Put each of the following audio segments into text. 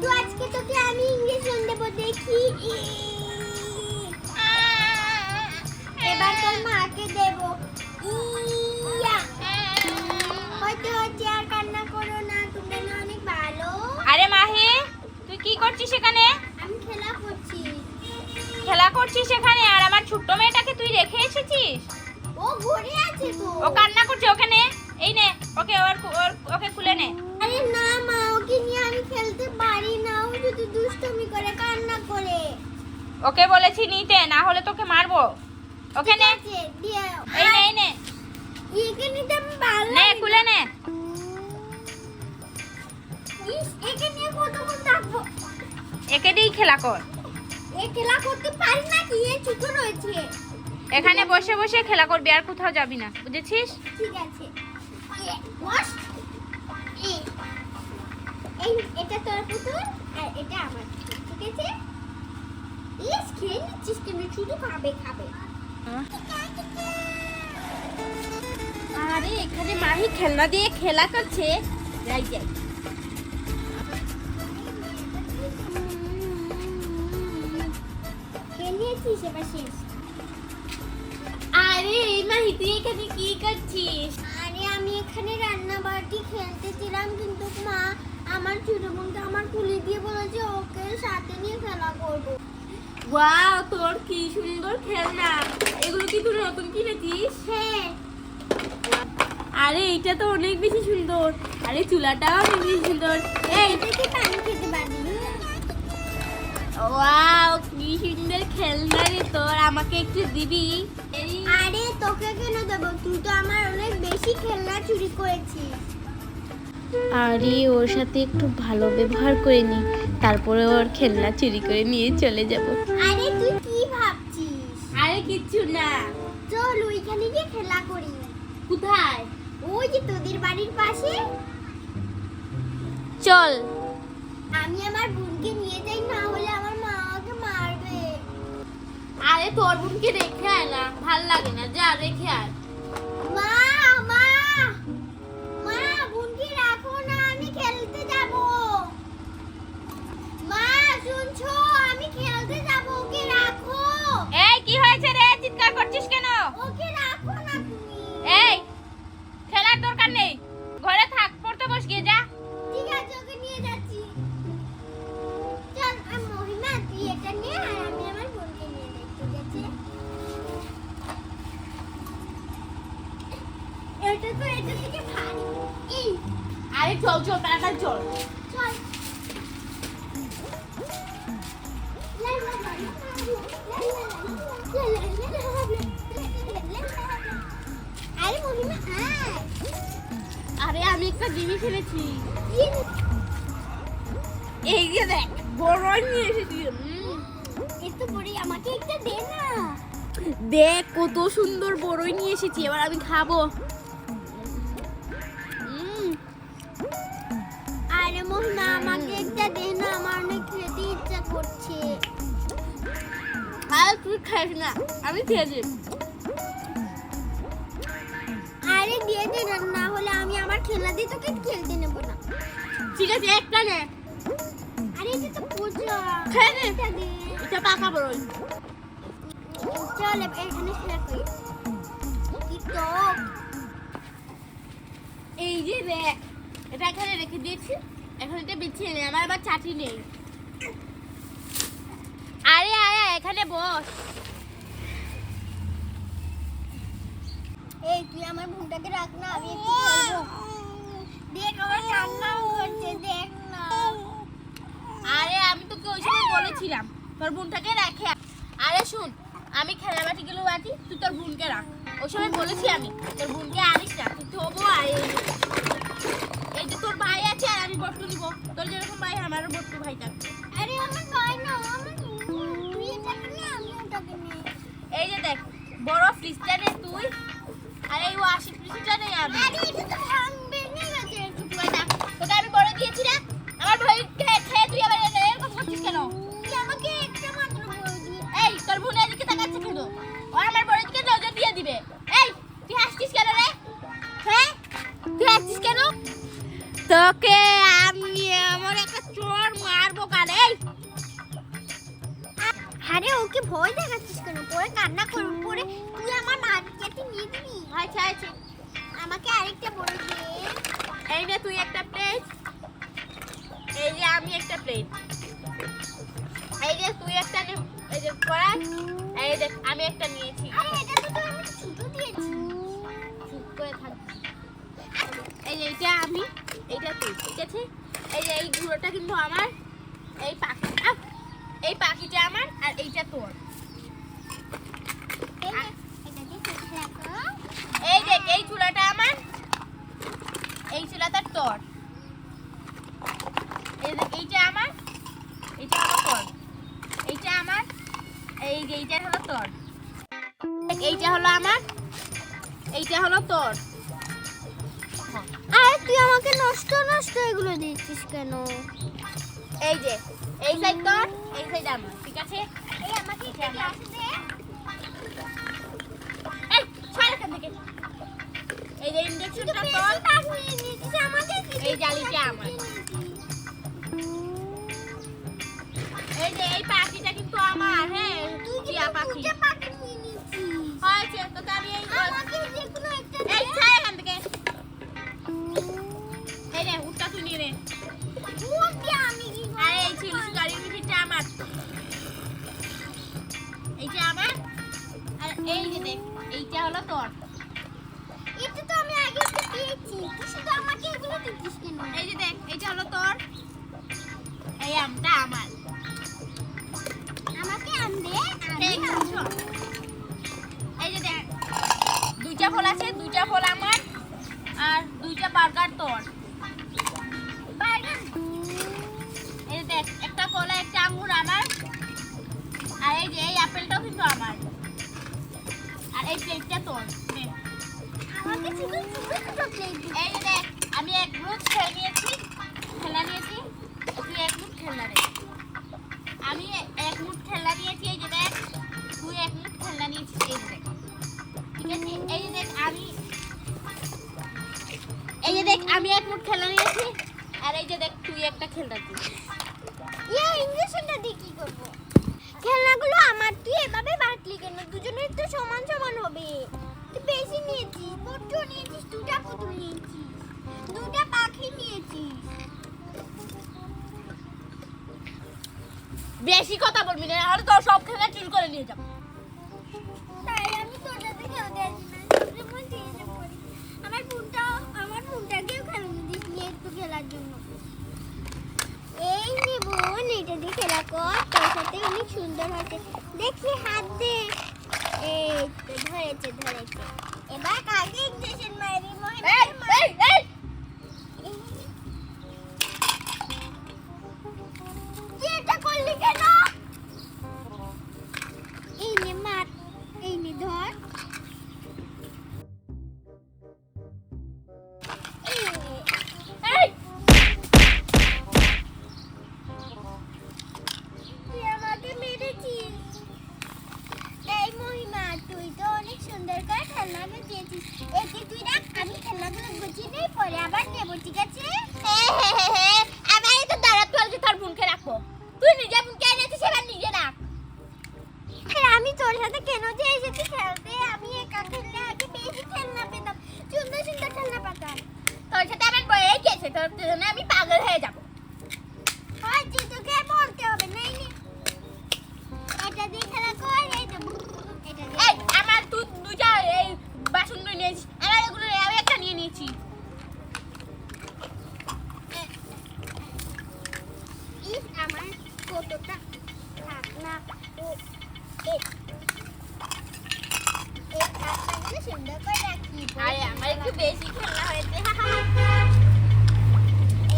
তো আজকে তোকে আমি ইঞ্জেকশন দেব দেখি। এবার তোর মাকে দেব। ইয়া হয়তো হচ্ছে, আর কান্না করো না, তুমি না অনেক ভালো। আরে মাহি, তুই কি করছিস এখানে? আমি খেলা করছি। খেলা করছিস এখানে, আর আমার ছোট্ট মেয়েটাকে তুই রেখে এসেছিস? ও ঘরে আছে তো। ও কান্না করছে, ওখানে এই নে ওকে, ওকে খুলে নে। আরে না মা, ওকে নিয়ে আমি খেলতে পারি না, ও শুধু দুষ্টুমি করে, কান্না করে। ওকে বলেছি নিতে, না হলে তোকে মারবো। ওকে নে, এই নে এই নে, একে নিতে আমি ভালো নে খুলে নে। একে নিয়ে কতক্ষণ থাকবো? একে দিয়েই খেলা কর। এ খেলা করতে পারি না কি, এ ছোট রয়েছে। এখানে বসে বসে খেলা করবি, আর কোথাও যাবি না, বুঝেছিস? ঠিক আছে। বস। এই এটা তোর পুতুল আর এটা আমার পুতুল, ঠিক আছে? ইস, খেয়ে নিচ্ছিস কেন? শুধু খাবে খাবে। আরে এখানে মাহি খেলনা দিয়ে খেলা করছে, যাই যাই। খেয়ে নিয়েছিস, এবার শেষ। আরে এই মাহি, তুই এখানে কি করছিস? আরে আমি এখানে রান্না বাটি খেলতেছিলাম, কিন্তু মা আমার ছোট বোনকে আমার কুলি দিয়ে বলেছে ওকে সাথে নিয়ে খেলা করবো। ওয়াও, তোর কি সুন্দর খেলনা! এগুলো কি তুই নতুন কিনেছিস? হ্যাঁ। আরে এইটা তো অনেক বেশি সুন্দর। আরে চুলাটাও অনেক বেশি সুন্দর। এই এটা কি পানি খেতে পারবি? ওয়াও, কি সুন্দর খেলনা রে তোর, আমাকে একটু দিবি? আরে তোকে কেন দেবো, তুই তো আমার অনেক বেশি খেলনা চুরি করেছিস। আরে ওর সাথে একটু ভালো ব্যবহার করে নি, তারপরে ওর খেলনা চুরি করে নিয়ে চলে যাব। আরে তুই কি ভাবছিস? আরে কিচ্ছু না। চল ওইখানে গিয়ে খেলা করি। কোথায়? ওই যে তোদের বাড়ির পাশে। চল। আমি আমার বোনকে নিয়ে যাই, না হলে আমার মা আমাকে মারবে। আরে তোর বোনকে রেখে আয় না, ভাল লাগে না, যা রেখে আয়। মা মা মা, বোনকে রাখো না, আমি খেলতে যাব। মা শুনছো, আমি খেলতে যাব, ওকে রাখো। এই কি হয়েছে রে, চিৎকার করছিস কেন? ওকে রাখো না তুমি। এই খেলার দরকার নেই, ঘরে থাক, পড়তে বস গিয়ে যা। ঠিক আছে, ওকে নিয়ে যাচ্ছি। চল মহিমা, তুই এটা নিয়ে আর আমি আমার বোনকে নিয়ে যাই, ঠিক আছে? এটা তো এটা থেকে ভারী। এই আরে চল চল, তাড়াতাড়ি চল। চল। আরে মহিমা, আয়। আরে আমি একটা জিনিস এনেছি, কি? এই যে দেখ, বড়ই নিয়ে এসেছি। এত বড়ি, আমাকে একটা দে না। দেখ কত সুন্দর বড়ই নিয়ে এসেছি, এবার আমি খাবো। আরে মহিমা, আমাকে একটা দে না, আমার অনেক খেতে ইচ্ছা করছে। আর তুই খাস না, আমি খেয়ে দেব। আরে দিয়ে দে না, না হলে আমি আমার খেলনা দিয়ে তোকে খেলতে নেবো না। ঠিক আছে, একটা নে। আরে এটা তো পচা। খেয়ে নে। এটা দে। এটা পাকা বড়ই। চল এখানে খেলা করি। কি টক। এই যে দেখ, এটা এখানে রেখে দিয়েছি, এখন এটা বিছিয়ে নে, আমার আবার চাটনি নেই। আরে আয় আয়, এখানে বস। এই তুই আমার বোনটাকে রাখ না, আমি একটু খেলবো। দেখ আমার কান্নাও করছে, দেখ না। আরে আমি তোকে ওই সময় বলেছিলাম তোর বোনটাকে রেখে আয়। আরে শুন, আমি খেলা বাটি গুলো বাটি, তুই তোর বোনকে রাখ। ওই সময় বলেছি আমি তোর বোনকে আনিস না, তুই তবু আয়। এই যে তোর ভাই আছে, আর আমি বট্টু নিব, তোর যেরকম ভাই আমারও বট্টু ভাই থাকবে। আরে আমার ভাই না, আমার তুই এটাকে নে, আমি ওটাকে নে। এই যে দেখ, বড় ফ্রিজটা নে তুই, আর এই ওয়াশিং ফ্রিজটা নে আমি। আরে এটা তো ভাঙবে, নিয়ে গেছে। তুই আয় না, তোকে আমি বলে দিয়েছি না, আমার ভাই খেয়ে তুই আবার এরকম করছিস কেন? তুই আমাকে একটা মাত্র বলে দিবি। এই তোর বোন এদিকে তাকাচ্ছে কেন? ও আমার বড় দিকে নজর দিয়ে দিবে। এই তুই হাসছিস কেন রে? হ্যাঁ, তুই হাসছিস কেন? তোকে আমি আমার একটা চোর মার আরে ওকে ভয় দেখাচ্ছিস কেন? পরে কান্না করবে, পরে তুই আমার মাকে নিয়ে দিবি। আচ্ছা আচ্ছা, আমাকে আরেকটা বড় দে। এই যে তুই একটা প্লেট, এই যে আমি একটা প্লেট, এই যে তুই একটা এই যে কড়া, এই যে আমি একটা নিয়েছি। আরে এটা তো তুই আমাকে ছোট দিয়েছিস। চুপ করে থাকবি। এই যে এইটা আমি, এইটা তুই, ঠিক আছে? এই যে এই গুঁড়োটা কিন্তু আমার, এই পাখি, এই পাখিটা আমার, আর এইটা তোর। এটা দিয়ে খেলা কর। এই যে এই চুলাটা আমার, এই চুলাটা তোর। এই যে এইটা আমার, এইটা হলো তোর। এইটা আমার, এই যে এইটা হলো তোর। এইটা হলো আমার, এইটা হলো তোর। আরে তুই আমাকে নষ্ট নষ্ট এগুলো দিচ্ছিস কেন? এই যে এই সাইড তোর, এই সাইড আমার, ঠিক আছে? এই আমাকে একটা গ্লাস দে। এই সর এখান থেকে। এই যে ইনজেকশনটা তোর, এই জালিটা আমার। এই যে এই পাখিটা কিন্তু আমার, হ্যাঁ, টিয়া পাখি। হয়েছে তোকে আমি এই এই ছাই এখান থেকে। এই নে উঠটা তুই নিয়ে নে। আরে এই ছিল গাড়ির মিঠিটা আমার, এইটা আমার, আর এই যে দেখ এইটা হলো তোর। এটা তো আমি আগে একটা পেয়েছি। তুই শুধু আমাকে এগুলো দিচ্ছিস কেন? এই যে দেখ এইটা হলো তোর, এই আমটা আমার। আমাকে আম দে। এই খাচ্ছো। এই যে দেখ দুইটা ফল আছে, দুইটা ফল আমার, আর দুইটা বার্গার তোর। এই যে দেখ একটা কলা, একটা আঙ্গুর আমার, আর এই যে এই আপেলটাও কিন্তু আমার, আর এই প্লেটটা তোর। নে। আমাকে শুধু ছোট ছোট প্লেট দে। এই যে দেখ আমি এক গ্রুপ খেলা নিয়েছি, তুই এক মুঠ খেলনা নে। আমি এক মুঠ খেলনা নিয়েছি, এই যে দেখ তুই এক মুঠ খেলনা নিয়েছিস, এই যে দেখ, ঠিক আছে? এই যে দেখ আমি, এই যে দেখ আমি এক মুঠ খেলনা নিয়েছি, আর এই যে দেখ তুই একটা খেলনা দিয়েছিস। ইঞ্জেকশনটা দিয়ে কি করব? খেলনাগুলো আমার, তুই এভাবে বাটলি কেন? দুজনের তো সমান সমান হবে। তুই বেশি নিয়েছিস, বড্ড নিয়েছিস, দুটা পুতুল নিয়েছিস, দুটা পাখি নিয়েছিস। বেশি কথা বলবি না, আর তোর সব খেলনা চুরি করে নিয়ে যাব। তাই আমি তোর সাথে খেলতে আসি না, সবসময় তুই এসে পড়িস। আমার বোনটাকেও খেলনা দিস নিয়ে একটু খেলার জন্য। এই নে বোন, এটা দিয়ে খেলা কর, তোর সাথে অনেক সুন্দর হচ্ছে। দেখি হাত দে। এই তো ধরেছে। এবার কাকে ইঞ্জেকশন মারি? এই এই এই তুই এটা করলি কেন? এই নে মার, এই নে ধর। এই তুই আমাকে মেরেছিস। এই মহিমা, তুই তো অনেক সুন্দর করে খেলনাগুলো দিয়েছিস। একে তুই রাখ, আমি খেলনাগুলো গুছিয়ে নেই, পরে আবার নেবো, ঠিক আছে? আমি তো দাঁড়া, তুই তোর বোনকে রাখবো। তুই নিজে বোনকে এনেছিস, এবার নিজে রাখ। আর আমি তোর সাথে কেন যে এসেছি খেলতে? আমি একা খেললে আগে বেশি খেলনা পেতাম, সুন্দর সুন্দর খেলনা পেতাম। তোর সাথে আমার বয়ে গেছে, তোর জন্য আমি পাগল হয়ে যাব। হয়তো তোকে আর বলতে হবে না। এই নে, এটা দিয়ে খেলা কর। এই তো এটা দিয়ে। এই আমার তুই দুইটা এই বাসন নিয়েছিস, আমার এগুলো আমি একটা নিয়ে নিয়েছি। ইস, আমার কতটা থাক না। এই কাজটাগুলো সুন্দর করে রাখি। আরে আমার একটু বেশি খেলনা হয়েছে।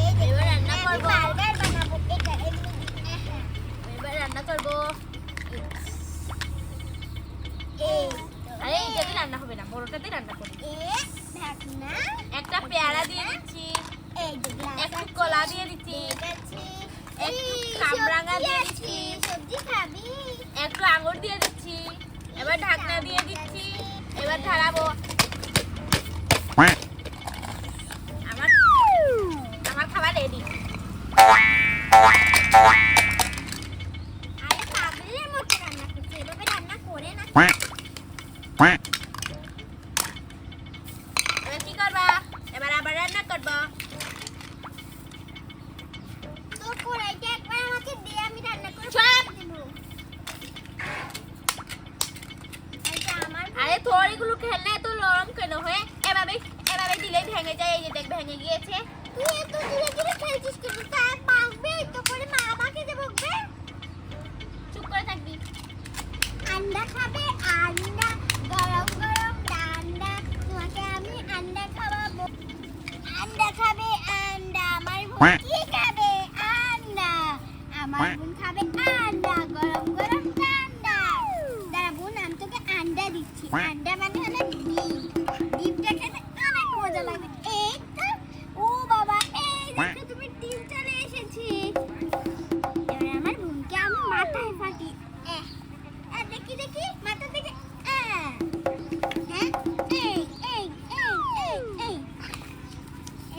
এই যে এবার রান্না আমি করবো। বার্গার বানাবো। এটা এমনি এবার রান্না করবো। এই আরে এইটাতে রান্না হবে না, বড়টাতে রান্না করবো। ঢাকনা। একটা পেয়ারা দিয়ে দিচ্ছি, এই যে গ্লাস একটু আছে, কলা দিয়ে দিচ্ছি, প্লেট আছে। একটু এই, কামরাঙা সবজি দিয়ে আছে, দিচ্ছি, সবজি খাবি? একটু আঙুর দিয়ে দিচ্ছি, এবার ঢাকনা দিয়ে দিচ্ছি, এবার ঢালাবো। আমার আমার খাবার রেডি। আরে পাগলের মতো ভেঙে গিয়েছে। তুই এত ধীরে ধীরে খেলছিস কেন? তার মারবে তো করে মা আমাকে যে বকবে। চুপ করে থাকবি। আন্ডা খাবে আন্ডা, গরম গরম ঠান্ডা, তোমাকে আমি আন্ডা খাওয়াবো। আন্ডা খাবে আন্ডা, আমার বোন কি খাবে? আন্ডা। আমার বোন খাবে আন্ডা, গরম গরম ঠান্ডা। দাঁড়া বোন, আমি তোকে আন্ডা দিচ্ছি। আন্ডা মানে হলো ডিম। ডিমটা খেতে অনেক মজা লাগে। এই তো, ও বাবা, এই দেখো তুমি ডিম চলে এসেছে। এবার আমার বোনকে আমি মাথায় ফাটি। দেখি দেখি মাথা থেকে। হ্যাঁ, এই এই এই এই এই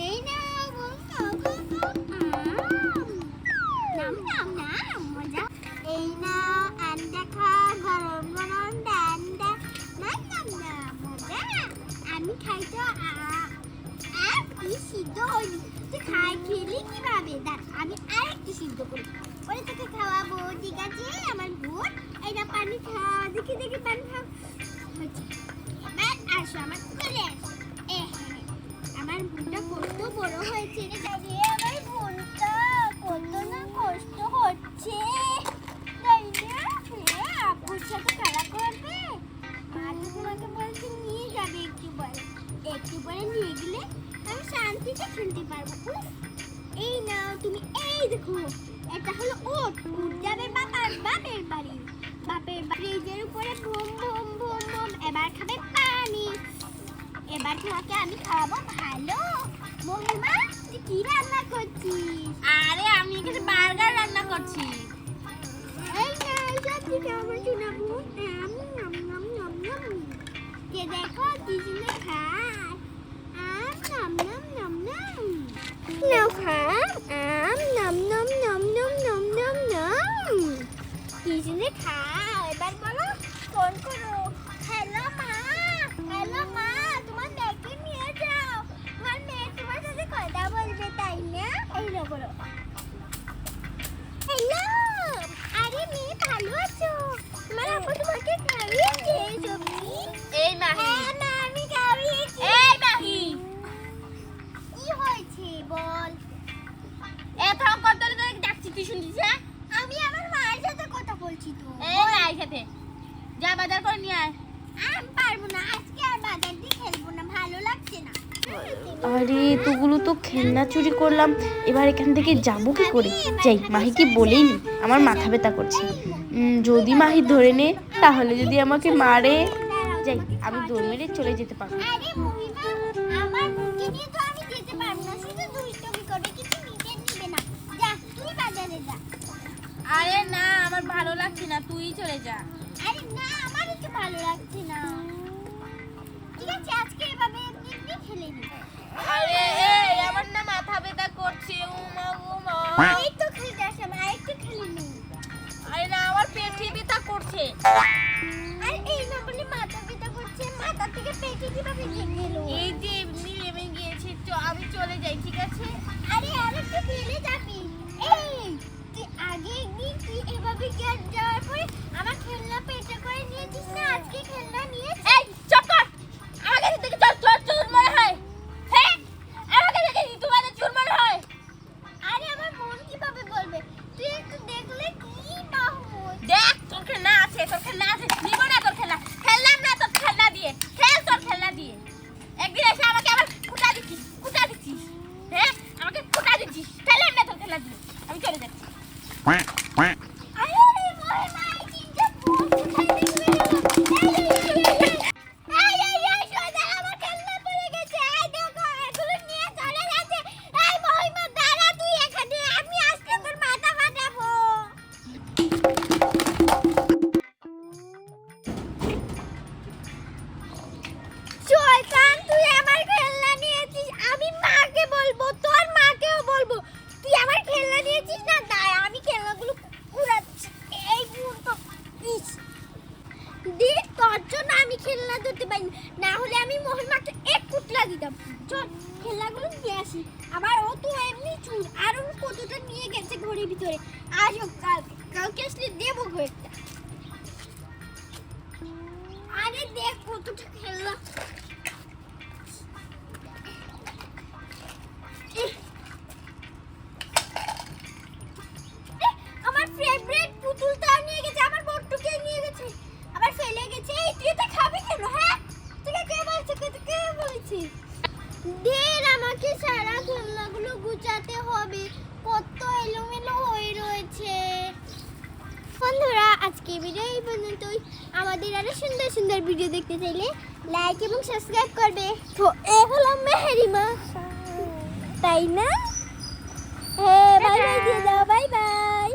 এই না বোন, নাম নাম নাম মজা। এই না আন্ডা খা, গরম গরম ডান্ডা, নাম নাম নাম মজা। আমি খাই তো কি সিদ্ধ হয়নি। তুই খেলি কিভাবে? দেখ আমি আরেকটু সিদ্ধ করি, ওরে তোকে খাওয়াবো, ঠিক আছে? আমার বোন, এই না পানি খাওয়া। দেখি দেখি পানি খাও। এবার আসো আমার কোলে আসো। আমার বোনটা কত বড় হয়েছে রে দাদি। আমার বোনটা কত না কষ্ট হচ্ছে, তাই না? আপুর সাথে খেলা করবে। মা তো তোমাকে বলছে নিয়ে যাবে একটু পরে নিয়ে গেলে আমি শান্তিতে খেলতে পারবো। এই নাও তুমি, এই দেখো, এটা হলো ওট। উঠ যাবে বাবার বাপের বাড়ি। বাপের ফ্রিজের উপরে ভুম ভুম ভুম ভুম। এবার খাবে পানি। এবার তোমাকে আমি খাওয়াবো ভালো। মহিমা, তুই কি রান্না করছিস? আরে আমি এখানে বার্গার রান্না করছি। এই না, সত্যি কেমন শোনাবো? নাম নাম নাম নাম নাম। কে দেখো দিদিনে খায়। নাম নাম নাম নাম। নাও খা। নাম নাম নাম নাম নাম নাম নাম। দিদিনে খাও। এবার বলো, ফোন করো। হ্যালো মা, হ্যালো মা, তোমার মেয়েকে নিয়ে যাও। তোমার মেয়ে তোমার সাথে কথা বলবে, তাই না? এই না বলো। হ্যালো, আরে মেয়ে ভালো আছো? তোমার আপু তোমাকে খাইয়েছে সবজি? এই মাহি, হ্যাঁ মা, আমি খাইয়েছি। এই মাহি, কি হয়েছে বল? এত কত তোকে ডাকছি, তুই শুনছিস? হ্যাঁ, আমি আমার মায়ের সাথে কথা বলছি তো। এই আয় খেতে যা, বাজার করে নিয়ে আয়। আমি পারবো না, আজকে আর বাজার দিয়ে খেলবো না, ভালো লাগছে না। আরে এতগুলো তো খেলনা চুরি করলাম, এবার এখান থেকে যাবো কি করে? যাই, মাহিকে বলেই নি, আমার মাথা ব্যথা করছে। যদি মাহি ধরে নে, তাহলে যদি আমাকে মারে, যাই আমি দৌড় মেরে চলে যেতে পারবো। আরে মহিমা, আমার বোনকে নিয়ে তো আমি যেতে পারবো না, শুধু দুষ্টুমি করবে, কিছু নিবে না। যা তুই বাজারে যা। আরে না, আমার ভালো লাগছে না, তুই চলে যা। আরে না, আমারও তো ভালো লাগছে না। ঠিক আছে, আজকে এভাবে এমনি এমনি খেলে নি। আরে এই আমার না মাথা ব্যথা করছে, উমা উমা। এই তো খেলতে আসলাম, আরেকটু খেলে নি। আরে না, আমার পেটে ব্যথা করছে। আর এই না বলে মাথা ব্যথা করছে, মাথা থেকে পেটে কিভাবে ভেঙে এলো? এই যে এমনি নেমে গিয়েছে, তো আমি চলে যাই, ঠিক আছে? আরে আরেকটু খেলে যাবি। এই তুই আগে একদিন তুই এভাবে যাওয়ার পরে আমার খেলনা পেটে করে নিয়েছিস না, আজকে খেলনা নিয়েছিস। এই চুপ কর, আমাকে দেখে চোর মনে হয়? হ্যাঁ, আমাকে দেখে তোমার চোর মনে হয়? আরে আমার মন কিভাবে বলবে? তুই একটু দেখলে কি বাহুত। দেখ, তোর খেলনা আছে, তোর খেলনা আছে, নিব না তোর খেলনা, খেললাম না তোর খেলনা দিয়ে, খেল তোর খেলনা দিয়ে। একদিন এসে আমাকে আবার ফুটা দিচ্ছিস, হ্যাঁ, আমাকে ফুটা দিচ্ছিস, খেললাম না তোর খেলনা দিয়ে, আমি চলে যাচ্ছি। quack, quack. আরে মহিমা, এই চিন্তা কোন কোথায় দেখবে? এই সোজা আমার খেলনা পড়ে গেছে। এই দেখো, এগুলো নিয়ে চলে যাচ্ছে। এই মহিমা দাঁড়া তুই এখানে, আমি আজকে তোর মাথা ফাটাবো। শয়তান, তুই আমার খেলনা নিয়েছিস। আমি মাকে বলবো, তোর মাকেও বলবো। তুই আমার খেলনা নিয়েছিস না, তাই আমি খেলনাগুলো উড়াচ্ছি। এই বুড়ো ইস, দেখ তোর জন্য আমি খেলনা ধরতে পারি না, হলে আমি মহিমাকে এক কুটলা দিতাম। চল খেলনাগুলো নিয়ে আসি। আবার ও তো এমনি চুর, আর ও কতটা নিয়ে গেছে ঘরের ভিতরে। আসো কালকে আসলে দেবো ঘরটা। আরে দেখ কতটা খেলনা। বন্ধুরা আজকে ভিডিও এই পর্যন্তই। আমাদের আরো সুন্দর সুন্দর ভিডিও দেখতে চাইলে লাইক এবং সাবস্ক্রাইব করবে। তো এ হলো মেহেরিমা, তাই না? হ্যাঁ, বাই বাই দিয়ে দাও, বাই বাই।